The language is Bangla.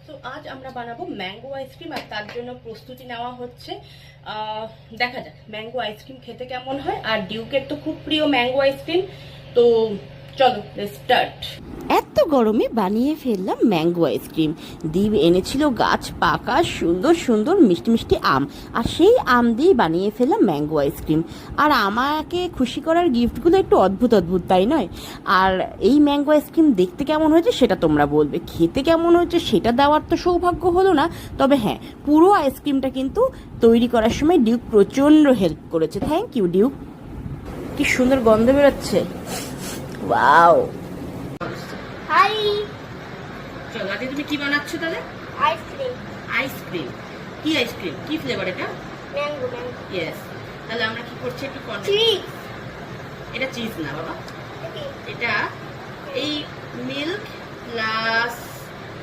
তো আজ আমরা বানাবো ম্যাঙ্গো আইসক্রিম, আর তার জন্য প্রস্তুতি নেওয়া হচ্ছে। দেখা যাক ম্যাঙ্গো আইসক্রিম খেতে কেমন হয়। আর ডিউকের তো খুব প্রিয় ম্যাঙ্গো আইসক্রিম, তো চলো স্টার্ট। এত গরমে বানিয়ে ফেললাম ম্যাঙ্গো আইসক্রিম। দীপ এনেছিল গাছ পাকা সুন্দর সুন্দর মিষ্টি মিষ্টি আম, আর সেই আম দিয়েই বানিয়ে ফেললাম ম্যাঙ্গো আইসক্রিম। আর আমাকে খুশি করার গিফটগুলো একটু অদ্ভুত অদ্ভুত, তাই নয়? আর এই ম্যাঙ্গো আইসক্রিম দেখতে কেমন হয়েছে সেটা তোমরা বলবে, খেতে কেমন হয়েছে সেটা দেওয়ার তো সৌভাগ্য হলো না। তবে হ্যাঁ, পুরো আইসক্রিমটা কিন্তু তৈরি করার সময় ডিউক প্রচণ্ড হেল্প করেছে। Thank you Duke. কি সুন্দর গন্ধ বেরোচ্ছে, ওয়াও। হাই চলো আজকে তুমি কি বানাচ্ছ তাহলে? Ice cream ice cream. কি আইসক্রিম, কি ফ্লেভার এটা? Mango yes. তাহলে আমরা কি করছি একটু চিজ এটা চিজ না বাবা, এটা এই মিল্ক প্লাস